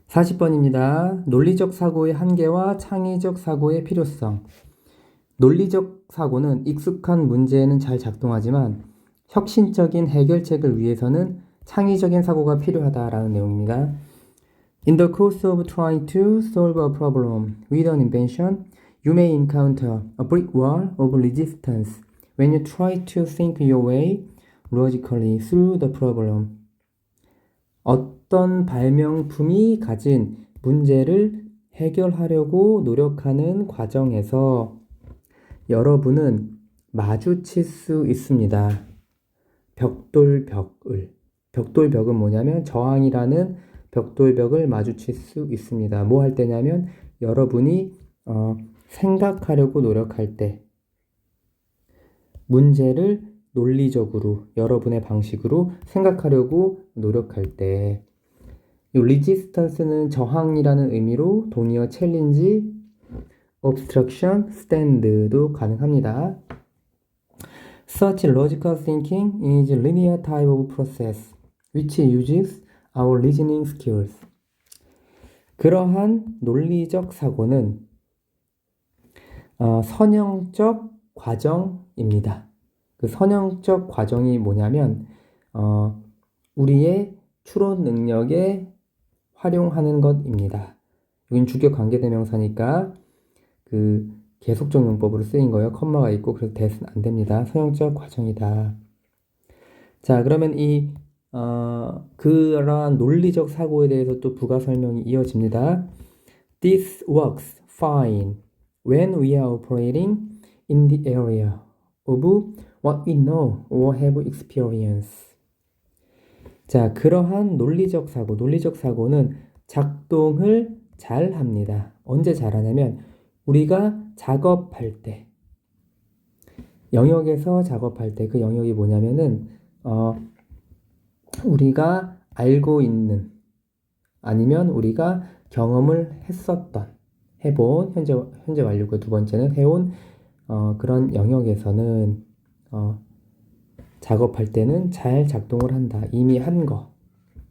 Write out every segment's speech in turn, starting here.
40번입니다. 논리적 사고의 한계와 창의적 사고의 필요성. 논리적 사고는 익숙한 문제에는 잘 작동하지만 혁신적인 해결책을 위해서는 창의적인 사고가 필요하다라는 내용입니다. In the course of trying to solve a problem with an invention, you may encounter a brick wall of resistance when you try to think your way logically through the problem. 어떤 발명품이 가진 문제를 해결하려고 노력하는 과정에서 여러분은 마주칠 수 있습니다. 벽돌벽은 뭐냐면 저항이라는 벽돌벽을 마주칠 수 있습니다. 뭐 할 때냐면 여러분이 생각하려고 노력할 때 문제를 논리적으로 여러분의 방식으로 생각하려고 노력할 때 이 resistance는 저항이라는 의미로 동의어 챌린지, obstruction, stand도 가능합니다. Such logical thinking is a linear type of process which uses our reasoning skills. 그러한 논리적 사고는 선형적 과정입니다. 그 선형적 과정이 뭐냐면 우리의 추론 능력에 활용하는 것입니다. 여긴 주격 관계대명사니까 그 계속적 용법으로 쓰인 거예요. 컴마가 있고 그래서 that은 안 됩니다. 선형적 과정이다. 자, 그러면 그러한 논리적 사고에 대해서 또 부가 설명이 이어집니다. This works fine when we are operating in the area of what we know or have experience. 자, 그러한 논리적 사고는 작동을 잘 합니다. 언제 잘하냐면 우리가 작업할 때, 영역에서 작업할 때 그 영역이 뭐냐면은 우리가 알고 있는 아니면 우리가 경험을 해본 현재 완료고 두 번째는 해온 그런 영역에서는 작업할 때는 잘 작동을 한다. 이미 한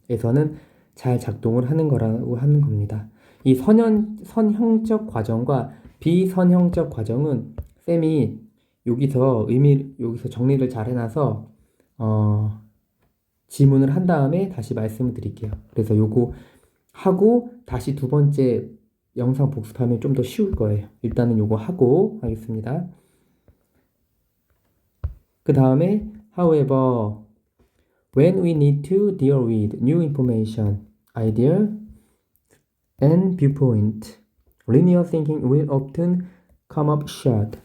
거에서는 잘 작동을 하는 거라고 하는 겁니다. 이 선형적 과정과 비선형적 과정은 쌤이 여기서 정리를 잘 해놔서 지문을 한 다음에 다시 말씀을 드릴게요. 그래서 요거 하고 다시 두 번째 영상 복습하면 좀 더 쉬울 거예요. 일단은 요거 하고 하겠습니다. 그 다음에 however, when we need to deal with new information, idea, and viewpoint, linear thinking will often come up short.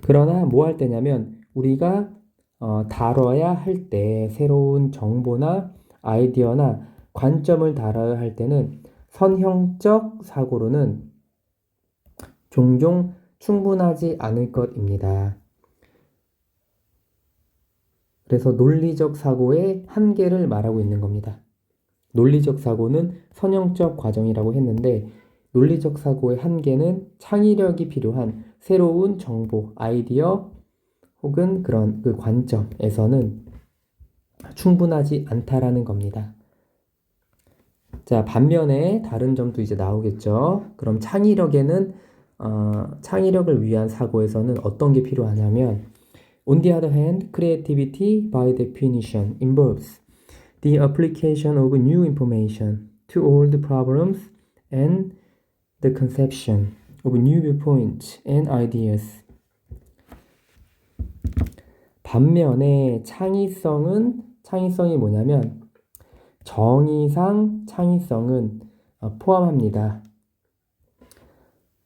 그러나 뭐 할 때냐면 우리가 다뤄야 할 때 새로운 정보나 아이디어나 관점을 다뤄야 할 때는 선형적 사고로는 종종 충분하지 않을 것입니다. 그래서 논리적 사고의 한계를 말하고 있는 겁니다. 논리적 사고는 선형적 과정이라고 했는데 논리적 사고의 한계는 창의력이 필요한 새로운 정보, 아이디어 혹은 그런 그 관점에서는 충분하지 않다라는 겁니다. 자, 반면에 다른 점도 이제 나오겠죠. 그럼 창의력을 위한 사고에서는 어떤 게 필요하냐면 On the other hand, creativity by definition involves the application of new information to old problems and the conception of new viewpoints and ideas. 반면에 창의성이 뭐냐면 정의상 창의성은 포함합니다.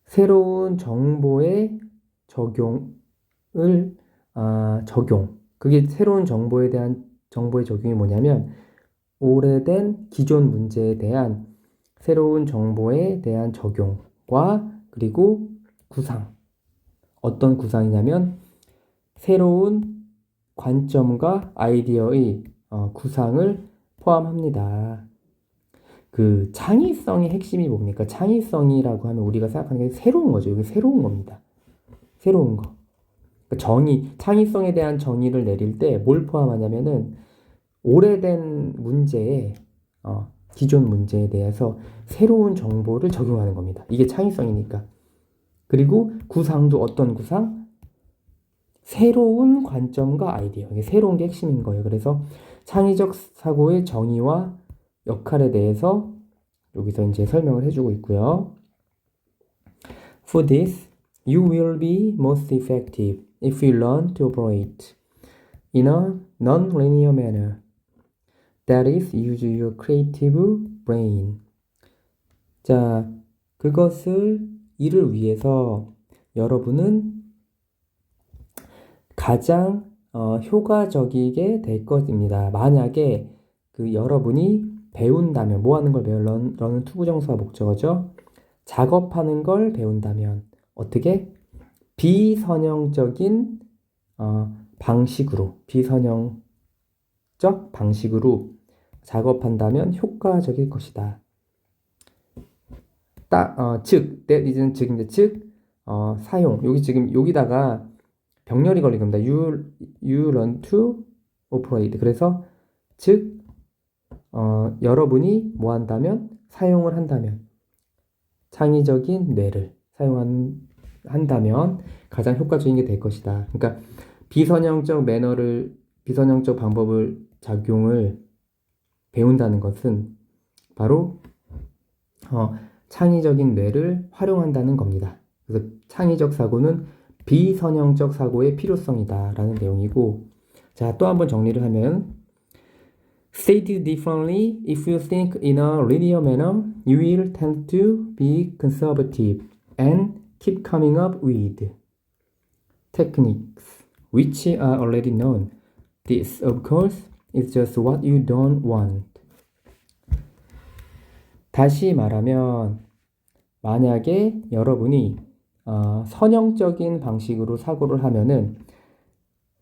새로운 정보의 그게 새로운 정보의 적용이 뭐냐면 오래된 기존 문제에 대한 새로운 정보에 대한 적용과 그리고 구상. 어떤 구상이냐면 새로운 관점과 아이디어의 구상을 포함합니다. 그 창의성의 핵심이 뭡니까? 창의성이라고 하면 우리가 생각하는 게 새로운 거죠. 이게 새로운 겁니다. 새로운 거. 창의성에 대한 정의를 내릴 때 뭘 포함하냐면은 오래된 문제에 기존 문제에 대해서 새로운 정보를 적용하는 겁니다. 이게 창의성이니까. 그리고 구상도 어떤 구상? 새로운 관점과 아이디어. 이게 새로운 게 핵심인 거예요. 그래서 창의적 사고의 정의와 역할에 대해서 여기서 이제 설명을 해주고 있고요. For this, you will be most effective if you learn to operate in a non-linear manner. That is, use your creative brain. 자, 이를 위해서 여러분은 가장 효과적이게 될 것입니다. 만약에 여러분이 배운다면, 뭐 하는 걸 배워요? 런은 투부정사 목적어죠. 작업하는 걸 배운다면 어떻게? 비선형적인 비선형적 방식으로 작업한다면 효과적일 것이다. that is는 사용. 여기 지금 여기다가 병렬이 걸린 겁니다. You learn to operate. 그래서 여러분이 뭐 한다면? 사용을 한다면. 창의적인 뇌를 한다면 가장 효과적인 게 될 것이다. 그러니까 비선형적 방법을 작용을 배운다는 것은 바로 창의적인 뇌를 활용한다는 겁니다. 그래서 창의적 사고는 비선형적 사고의 필요성이다 라는 내용이고, 자, 또 한번 정리를 하면 Stated differently, if you think in a linear manner, you will tend to be conservative and keep coming up with techniques which are already known. This, of course, is just what you don't want. 다시 말하면, 만약에 여러분이 선형적인 방식으로 사고를 하면은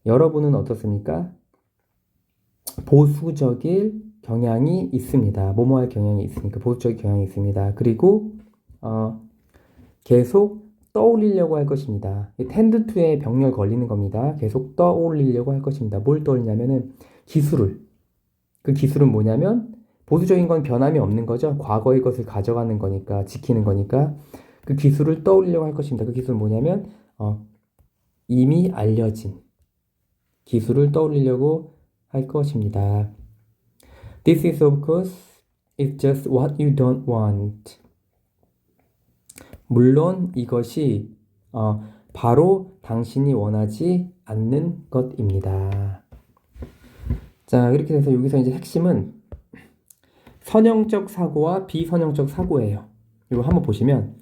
여러분은 어떻습니까? 보수적일 경향이 있습니다. 뭐뭐할 경향이 있으니까 보수적인 경향이 있습니다. 그리고 계속 떠올리려고 할 것입니다. tend to에 병렬 걸리는 겁니다. 계속 떠올리려고 할 것입니다. 뭘 떠올리냐면은 기술을. 그 기술은 뭐냐면 보수적인 건 변함이 없는 거죠. 과거의 것을 가져가는 거니까, 지키는 거니까 그 기술을 떠올리려고 할 것입니다. 그 기술은 뭐냐면 이미 알려진 기술을 떠올리려고 할 것입니다. This is of course is just what you don't want. 물론 이것이 바로 당신이 원하지 않는 것입니다. 자, 이렇게 돼서 여기서 이제 핵심은 선형적 사고와 비선형적 사고예요. 이거 한번 보시면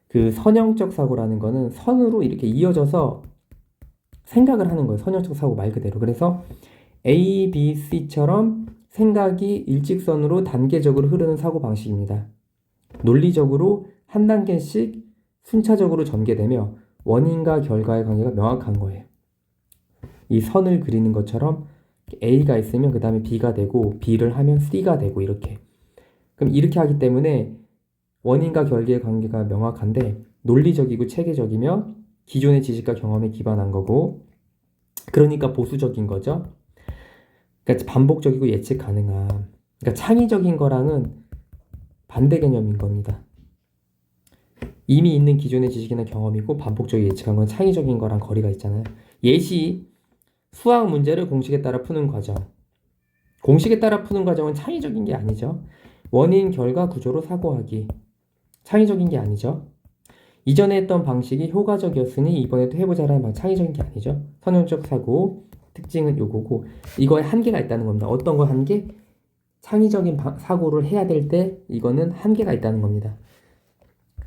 그 선형적 사고라는 거는 선으로 이렇게 이어져서 생각을 하는 거예요. 선형적 사고 말 그대로. 그래서 A, B, C처럼 생각이 일직선으로 단계적으로 흐르는 사고 방식입니다. 논리적으로 한 단계씩 순차적으로 전개되며 원인과 결과의 관계가 명확한 거예요. 이 선을 그리는 것처럼 A가 있으면 그 다음에 B가 되고 B를 하면 C가 되고 이렇게. 그럼 이렇게 하기 때문에 원인과 결과의 관계가 명확한데 논리적이고 체계적이며 기존의 지식과 경험에 기반한 거고, 그러니까 보수적인 거죠. 그러니까 반복적이고 예측 가능한. 그러니까 창의적인 거랑은 반대 개념인 겁니다. 이미 있는 기존의 지식이나 경험이고 반복적이고 예측한 건 창의적인 거랑 거리가 있잖아요. 예시, 수학 문제를 공식에 따라 푸는 과정. 공식에 따라 푸는 과정은 창의적인 게 아니죠. 원인, 결과, 구조로 사고하기. 창의적인 게 아니죠. 이전에 했던 방식이 효과적이었으니 이번에도 해보자라는 방 창의적인 게 아니죠. 선형적 사고 특징은 요거고, 이거에 한계가 있다는 겁니다. 어떤 거 한계? 창의적인 사고를 해야 될 때 이거는 한계가 있다는 겁니다.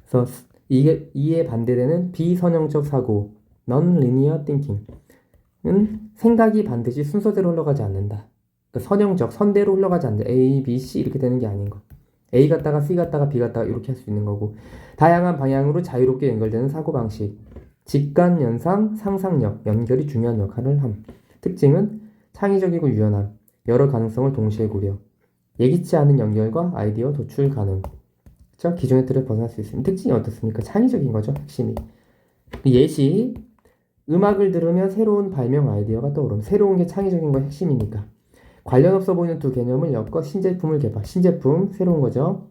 그래서 이에 반대되는 비선형적 사고, non-linear thinking은 생각이 반드시 순서대로 흘러가지 않는다. 그러니까 선형적, 선대로 흘러가지 않는다. A, B, C 이렇게 되는 게 아닌 거. A 갔다가 C 갔다가 B 갔다가 이렇게 할 수 있는 거고, 다양한 방향으로 자유롭게 연결되는 사고방식, 직관, 연상, 상상력, 연결이 중요한 역할을 함. 특징은 창의적이고 유연함, 여러 가능성을 동시에 고려, 예기치 않은 연결과 아이디어 도출 가능. 그렇죠? 기존의 틀을 벗어날 수 있습니다. 특징이 어떻습니까? 창의적인 거죠, 핵심이. 예시, 음악을 들으면 새로운 발명 아이디어가 떠오름. 새로운 게 창의적인 거 핵심이니까. 관련 없어 보이는 두 개념을 엮어 신제품을 개발. 신제품, 새로운 거죠.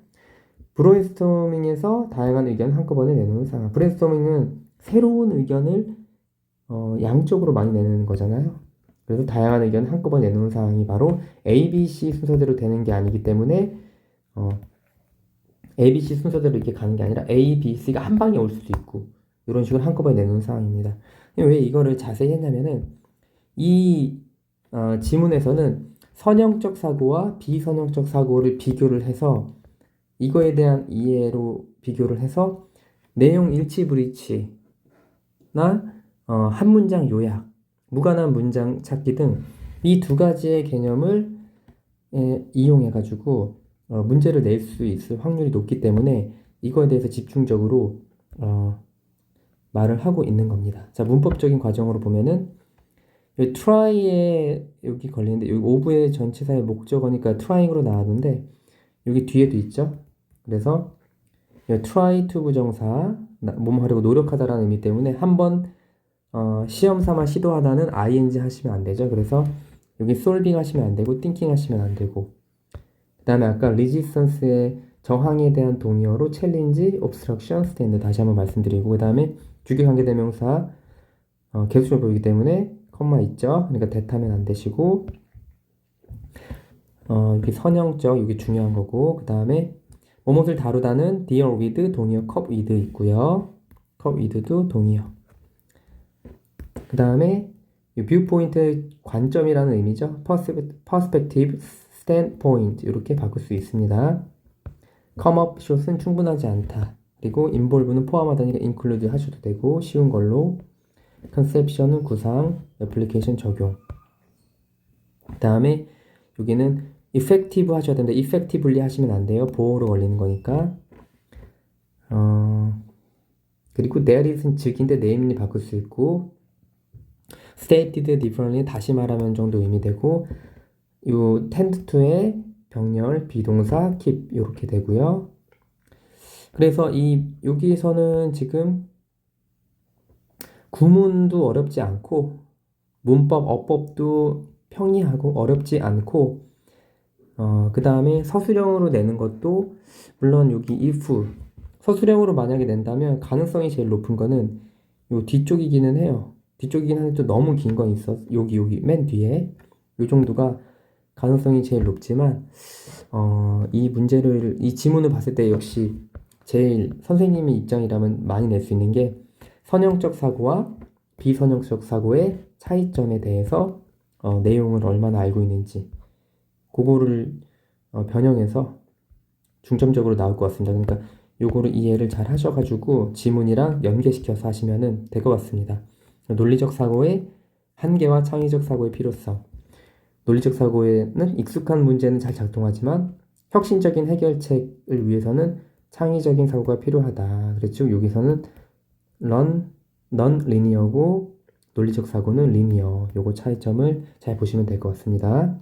브레인스토밍에서 다양한 의견 한꺼번에 내놓는 상황. 브레인스토밍은 새로운 의견을 양쪽으로 많이 내는 거잖아요. 그래서 다양한 의견 한꺼번에 내놓는 상황이 바로 ABC 순서대로 되는 게 아니기 때문에 ABC 순서대로 이렇게 가는 게 아니라 A, B, C가 한 방에 올 수도 있고 이런 식으로 한꺼번에 내놓는 상황입니다. 왜 이거를 자세히 했냐면은 이 지문에서는 선형적 사고와 비선형적 사고를 비교를 해서 이거에 대한 이해로 비교를 해서 내용 일치 불일치나 한 문장 요약, 무관한 문장 찾기 등 이 두 가지의 개념을 이용해 가지고 문제를 낼 수 있을 확률이 높기 때문에 이거에 대해서 집중적으로 말을 하고 있는 겁니다. 자, 문법적인 과정으로 보면은 여기 try에 여기 걸리는데 여기 오브의 전치사의 목적어니까 trying으로 나왔는데 여기 뒤에도 있죠. 그래서 try to 부정사 뭐뭐 하려고 노력하다라는 의미 때문에 한번 시험 삼아 시도하다는 ing 하시면 안 되죠. 그래서 여기 solving 하시면 안 되고 thinking 하시면 안 되고 그 다음에 아까 resistance의 저항에 대한 동의어로 challenge, obstruction, stand 다시 한번 말씀드리고 그 다음에 주격관계대명사 개수를 보이기 때문에 컴마 있죠. 그러니까 대타면 안 되시고 여기 선형적 여기 중요한 거고 그 다음에 뭐뭇을 다루다는 deal with 동의어 cup with 있고요. cup with도 동의어. 그 다음에 viewpoint 관점이라는 의미죠. perspective, standpoint 이렇게 바꿀 수 있습니다. come up shot은 충분하지 않다. 그리고 involve는 포함하다니까 include 하셔도 되고 쉬운 걸로 conception은 구상, application 적용. 그 다음에 여기는 effective 하셔야 된다. effectively 하시면 안 돼요. 보호로 걸리는 거니까. 그리고 there is은 즉인데 name이 바꿀 수 있고 stated differently 다시 말하면 정도 의미되고 요 tend to의 병렬, 비동사, keep 이렇게 되고요. 그래서 여기서는 지금 구문도 어렵지 않고 문법, 어법도 평이하고 어렵지 않고 그 다음에 서술형으로 내는 것도 물론 여기 if 서술형으로 만약에 낸다면 가능성이 제일 높은 거는 요 뒤쪽이기는 해요. 뒤쪽이긴 한데 또 너무 긴 건 있어. 여기 맨 뒤에 요 정도가 가능성이 제일 높지만 이 지문을 봤을 때 역시 제일 선생님의 입장이라면 많이 낼 수 있는 게 선형적 사고와 비선형적 사고의 차이점에 대해서 내용을 얼마나 알고 있는지 그거를 변형해서 중점적으로 나올 것 같습니다. 그러니까 요거를 이해를 잘 하셔가지고 지문이랑 연계시켜서 하시면 될 것 같습니다. 논리적 사고의 한계와 창의적 사고의 필요성. 논리적 사고에는 익숙한 문제는 잘 작동하지만 혁신적인 해결책을 위해서는 창의적인 사고가 필요하다. 그랬죠? 여기서는 non-linear고 논리적 사고는 linear. 요거 차이점을 잘 보시면 될 것 같습니다.